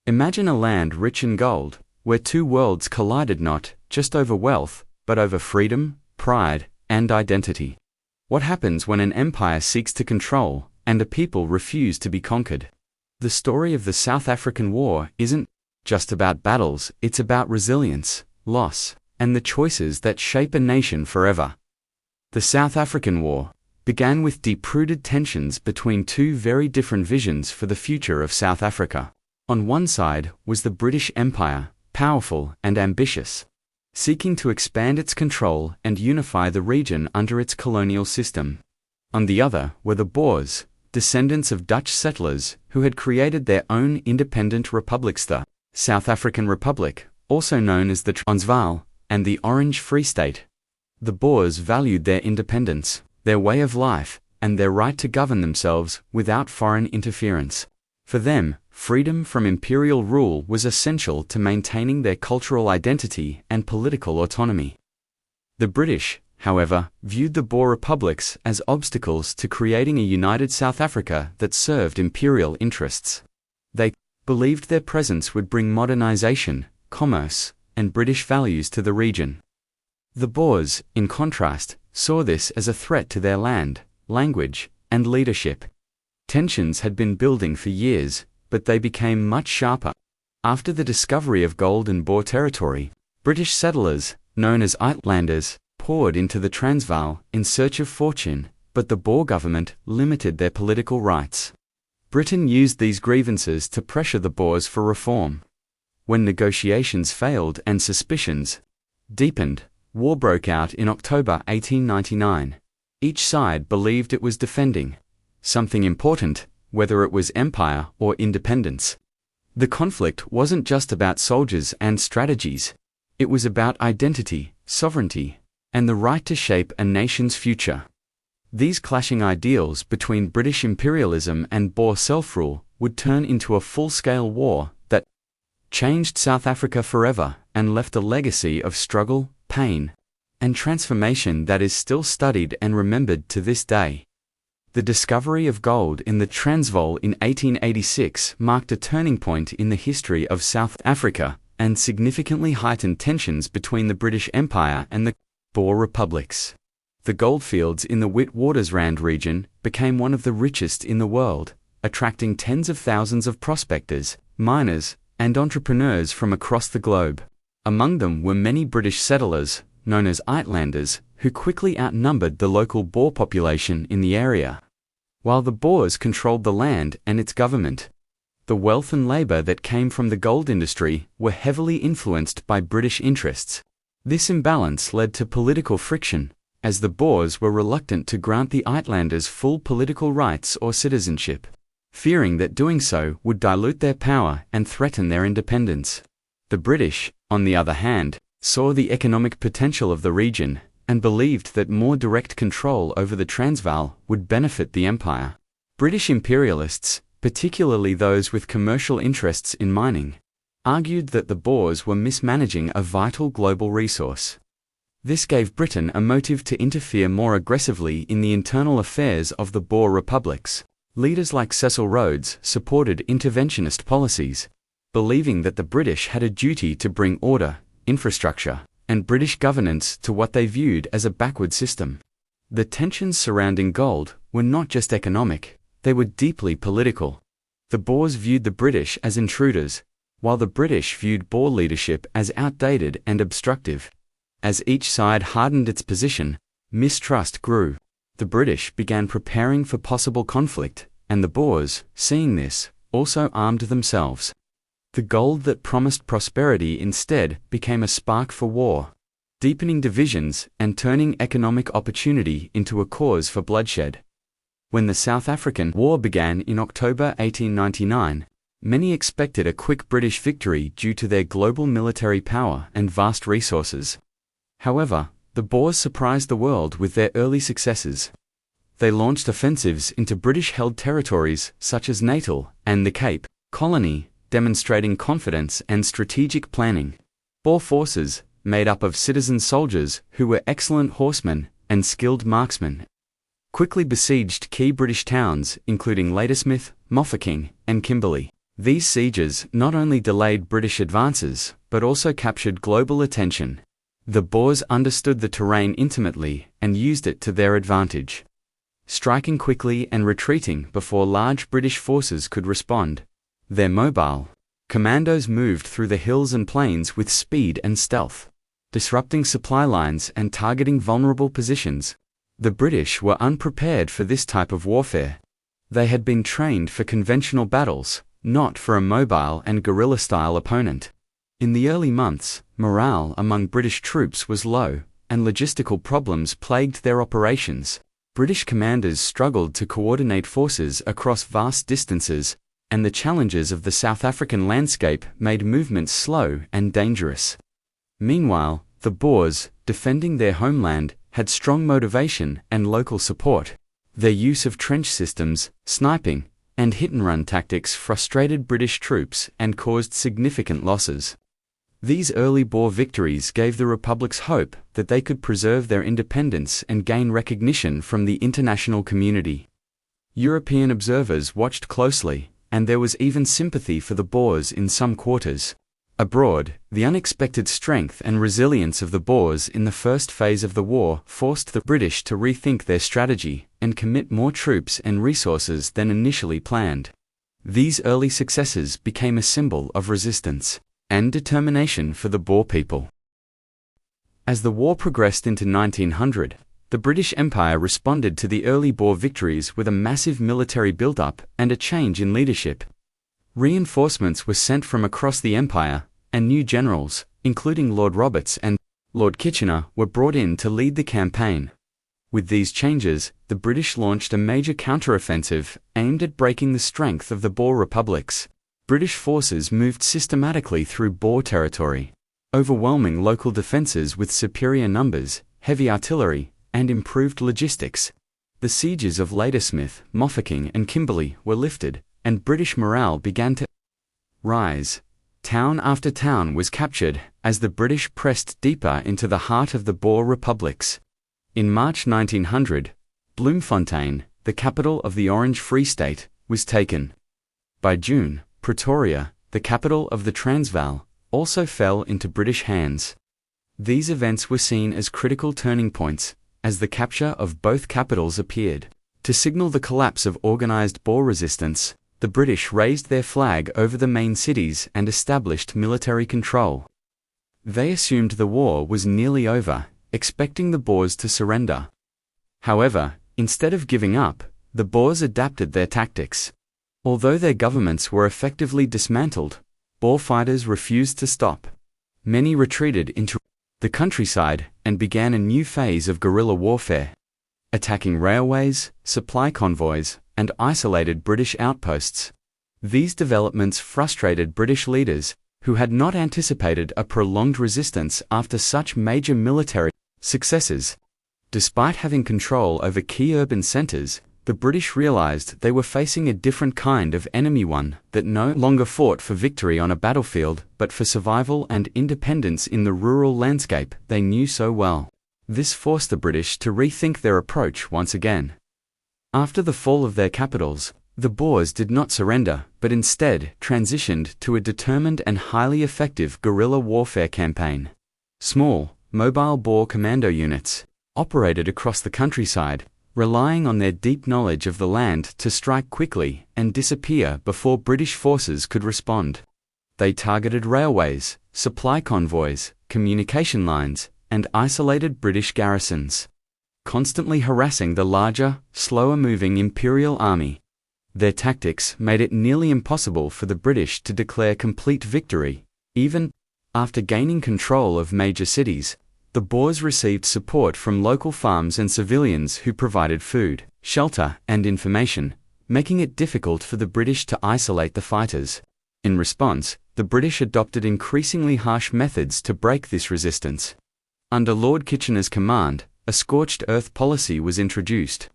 Imagine a land rich in gold, where two worlds collided not just over wealth, but over freedom, pride, and identity. What happens when an empire seeks to control, and a people refuse to be conquered? The story of the South African War isn't just about battles, it's about resilience, loss, and the choices that shape a nation forever. The South African War began with deep-rooted tensions between two very different visions for the future of South Africa. On one side was the British Empire, powerful and ambitious, seeking to expand its control and unify the region under its colonial system. On the other were the Boers, descendants of Dutch settlers who had created their own independent republics, the South African Republic, also known as the Transvaal, and the Orange Free State. The Boers valued their independence, their way of life, and their right to govern themselves without foreign interference. For them, freedom from imperial rule was essential to maintaining their cultural identity and political autonomy. The British, however, viewed the Boer republics as obstacles to creating a united South Africa that served imperial interests. They believed their presence would bring modernization, commerce, and British values to the region. The Boers, in contrast, saw this as a threat to their land, language, and leadership. Tensions had been building for years, but they became much sharper. After the discovery of gold in Boer territory, British settlers, known as Uitlanders, poured into the Transvaal in search of fortune, but the Boer government limited their political rights. Britain used these grievances to pressure the Boers for reform. When negotiations failed and suspicions deepened, war broke out in October 1899. Each side believed it was defending something important, whether it was empire or independence. The conflict wasn't just about soldiers and strategies. It was about identity, sovereignty, and the right to shape a nation's future. These clashing ideals between British imperialism and Boer self-rule would turn into a full-scale war that changed South Africa forever and left a legacy of struggle, pain, and transformation that is still studied and remembered to this day. The discovery of gold in the Transvaal in 1886 marked a turning point in the history of South Africa and significantly heightened tensions between the British Empire and the Boer republics. The goldfields in the Witwatersrand region became one of the richest in the world, attracting tens of thousands of prospectors, miners, and entrepreneurs from across the globe. Among them were many British settlers, known as Uitlanders, who quickly outnumbered the local Boer population in the area. While the Boers controlled the land and its government, the wealth and labor that came from the gold industry were heavily influenced by British interests. This imbalance led to political friction, as the Boers were reluctant to grant the Uitlanders full political rights or citizenship, fearing that doing so would dilute their power and threaten their independence. The British, on the other hand, saw the economic potential of the region and believed that more direct control over the Transvaal would benefit the empire. British imperialists, particularly those with commercial interests in mining, argued that the Boers were mismanaging a vital global resource. This gave Britain a motive to interfere more aggressively in the internal affairs of the Boer republics. Leaders like Cecil Rhodes supported interventionist policies, believing that the British had a duty to bring order, infrastructure, and British governance to what they viewed as a backward system. The tensions surrounding gold were not just economic, they were deeply political. The Boers viewed the British as intruders, while the British viewed Boer leadership as outdated and obstructive. As each side hardened its position, mistrust grew. The British began preparing for possible conflict, and the Boers, seeing this, also armed themselves. The gold that promised prosperity instead became a spark for war, deepening divisions and turning economic opportunity into a cause for bloodshed. When the South African War began in October 1899, many expected a quick British victory due to their global military power and vast resources. However, the Boers surprised the world with their early successes. They launched offensives into British-held territories such as Natal and the Cape Colony, demonstrating confidence and strategic planning. Boer forces, made up of citizen soldiers who were excellent horsemen and skilled marksmen, quickly besieged key British towns including Ladysmith, Mafeking, and Kimberley. These sieges not only delayed British advances, but also captured global attention. The Boers understood the terrain intimately and used it to their advantage, striking quickly and retreating before large British forces could respond. Their mobile commandos moved through the hills and plains with speed and stealth, disrupting supply lines and targeting vulnerable positions. The British were unprepared for this type of warfare. They had been trained for conventional battles, not for a mobile and guerrilla-style opponent. In the early months, morale among British troops was low, and logistical problems plagued their operations. British commanders struggled to coordinate forces across vast distances, and the challenges of the South African landscape made movements slow and dangerous. Meanwhile, the Boers, defending their homeland, had strong motivation and local support. Their use of trench systems, sniping, and hit-and-run tactics frustrated British troops and caused significant losses. These early Boer victories gave the republics hope that they could preserve their independence and gain recognition from the international community. European observers watched closely, and there was even sympathy for the Boers in some quarters. Abroad, the unexpected strength and resilience of the Boers in the first phase of the war forced the British to rethink their strategy and commit more troops and resources than initially planned. These early successes became a symbol of resistance and determination for the Boer people. As the war progressed into 1900, the British Empire responded to the early Boer victories with a massive military build-up and a change in leadership. Reinforcements were sent from across the empire, and new generals, including Lord Roberts and Lord Kitchener, were brought in to lead the campaign. With these changes, the British launched a major counteroffensive aimed at breaking the strength of the Boer republics. British forces moved systematically through Boer territory, overwhelming local defences with superior numbers, heavy artillery, and improved logistics. The sieges of Ladysmith, Mafeking, and Kimberley were lifted, and British morale began to rise. Town after town was captured as the British pressed deeper into the heart of the Boer republics. In March 1900, Bloemfontein, the capital of the Orange Free State, was taken. By June, Pretoria, the capital of the Transvaal, also fell into British hands. These events were seen as critical turning points, as the capture of both capitals appeared to signal the collapse of organized Boer resistance. The British raised their flag over the main cities and established military control. They assumed the war was nearly over, expecting the Boers to surrender. However, instead of giving up, the Boers adapted their tactics. Although their governments were effectively dismantled, Boer fighters refused to stop. Many retreated into the countryside and began a new phase of guerrilla warfare, attacking railways, supply convoys, and isolated British outposts. These developments frustrated British leaders, who had not anticipated a prolonged resistance after such major military successes. Despite having control over key urban centres, the British realized they were facing a different kind of enemy, one that no longer fought for victory on a battlefield but for survival and independence in the rural landscape they knew so well. This forced the British to rethink their approach once again. After the fall of their capitals, the Boers did not surrender, but instead transitioned to a determined and highly effective guerrilla warfare campaign. Small, mobile Boer commando units operated across the countryside, relying on their deep knowledge of the land to strike quickly and disappear before British forces could respond. They targeted railways, supply convoys, communication lines, and isolated British garrisons, constantly harassing the larger, slower-moving Imperial Army. Their tactics made it nearly impossible for the British to declare complete victory. Even after gaining control of major cities, the Boers received support from local farms and civilians who provided food, shelter, and information, making it difficult for the British to isolate the fighters. In response, the British adopted increasingly harsh methods to break this resistance. Under Lord Kitchener's command, a scorched earth policy was introduced.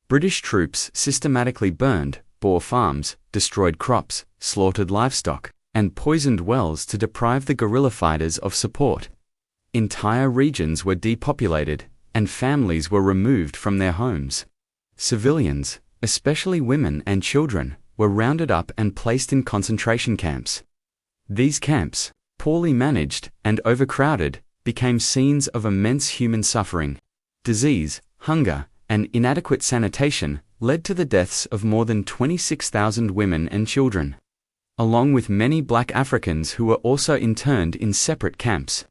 British troops systematically burned Boer farms, destroyed crops, slaughtered livestock, and poisoned wells to deprive the guerrilla fighters of support. Entire regions were depopulated, and families were removed from their homes. Civilians, especially women and children, were rounded up and placed in concentration camps. These camps, poorly managed and overcrowded, became scenes of immense human suffering. Disease, hunger, and inadequate sanitation led to the deaths of more than 26,000 women and children, along with many black Africans who were also interned in separate camps.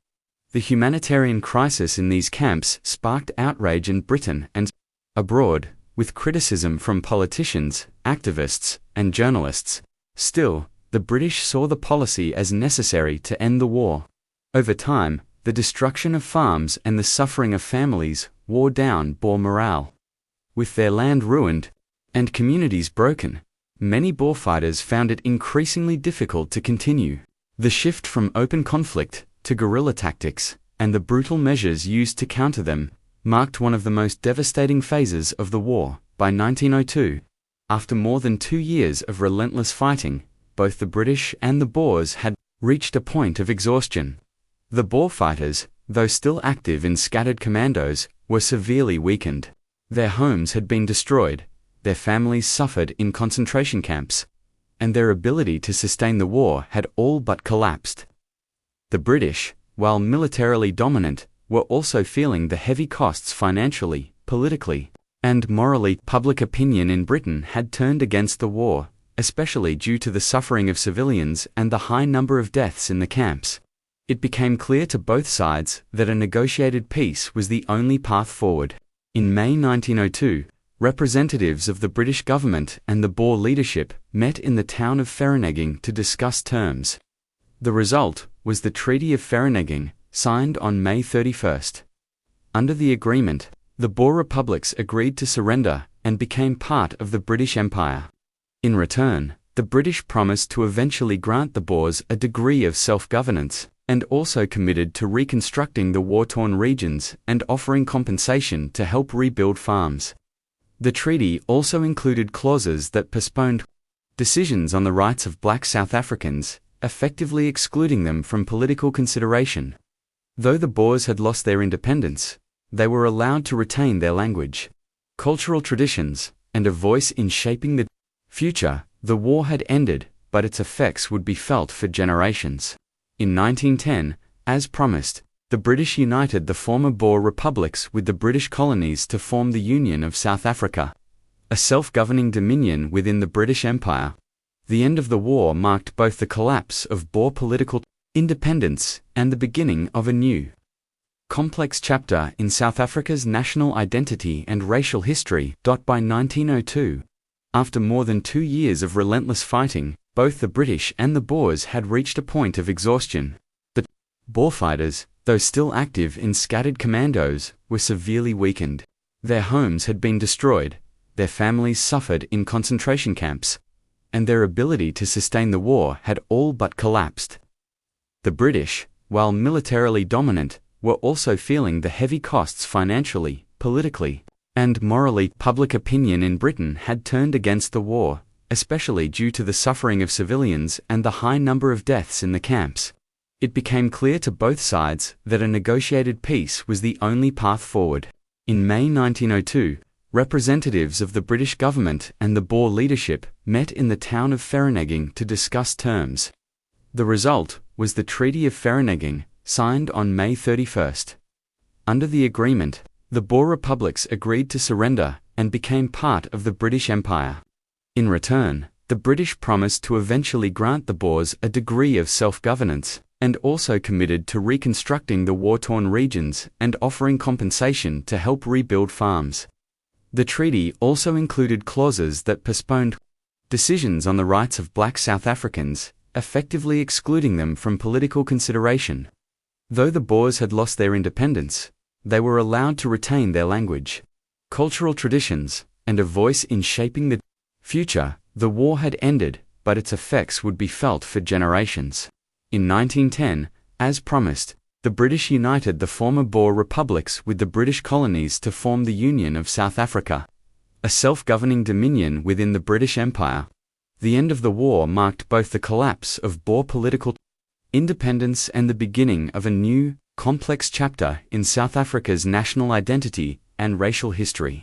The humanitarian crisis in these camps sparked outrage in Britain and abroad, with criticism from politicians, activists, and journalists. Still, the British saw the policy as necessary to end the war. Over time, the destruction of farms and the suffering of families wore down Boer morale. With their land ruined and communities broken, many Boer fighters found it increasingly difficult to continue. The shift from open conflict to guerrilla tactics, and the brutal measures used to counter them, marked one of the most devastating phases of the war. By 1902, after more than 2 years of relentless fighting, both the British and the Boers had reached a point of exhaustion. The Boer fighters, though still active in scattered commandos, were severely weakened. Their homes had been destroyed, their families suffered in concentration camps, and their ability to sustain the war had all but collapsed. The British, while militarily dominant, were also feeling the heavy costs financially, politically, and morally. Public opinion in Britain had turned against the war, especially due to the suffering of civilians and the high number of deaths in the camps. It became clear to both sides that a negotiated peace was the only path forward. In May 1902, representatives of the British government and the Boer leadership met in the town of Vereeniging to discuss terms. The result was the Treaty of Vereeniging, signed on May 31. Under the agreement, the Boer republics agreed to surrender and became part of the British Empire. In return, the British promised to eventually grant the Boers a degree of self-governance, and also committed to reconstructing the war-torn regions and offering compensation to help rebuild farms. The treaty also included clauses that postponed decisions on the rights of black South Africans, effectively excluding them from political consideration. Though the Boers had lost their independence, they were allowed to retain their language, cultural traditions, and a voice in shaping the future. The war had ended, but its effects would be felt for generations. In 1910, as promised, the British united the former Boer republics with the British colonies to form the Union of South Africa, a self-governing dominion within the British Empire. The end of the war marked both the collapse of Boer political independence and the beginning of a new, complex chapter in South Africa's national identity and racial history. By 1902, after more than 2 years of relentless fighting, both the British and the Boers had reached a point of exhaustion. The Boer fighters, though still active in scattered commandos, were severely weakened. Their homes had been destroyed, their families suffered in concentration camps, and their ability to sustain the war had all but collapsed. The British, while militarily dominant, were also feeling the heavy costs financially, politically, and morally. Public opinion in Britain had turned against the war, especially due to the suffering of civilians and the high number of deaths in the camps. It became clear to both sides that a negotiated peace was the only path forward. In May 1902, representatives of the British government and the Boer leadership met in the town of Vereeniging to discuss terms. The result was the Treaty of Vereeniging, signed on May 31. Under the agreement, the Boer republics agreed to surrender and became part of the British Empire. In return, the British promised to eventually grant the Boers a degree of self-governance, and also committed to reconstructing the war-torn regions and offering compensation to help rebuild farms. The treaty also included clauses that postponed decisions on the rights of black South Africans, effectively excluding them from political consideration. Though the Boers had lost their independence, they were allowed to retain their language, cultural traditions, and a voice in shaping the future. The war had ended, but its effects would be felt for generations. In 1910, as promised, the British united the former Boer republics with the British colonies to form the Union of South Africa, a self-governing dominion within the British Empire. The end of the war marked both the collapse of Boer political independence and the beginning of a new, complex chapter in South Africa's national identity and racial history.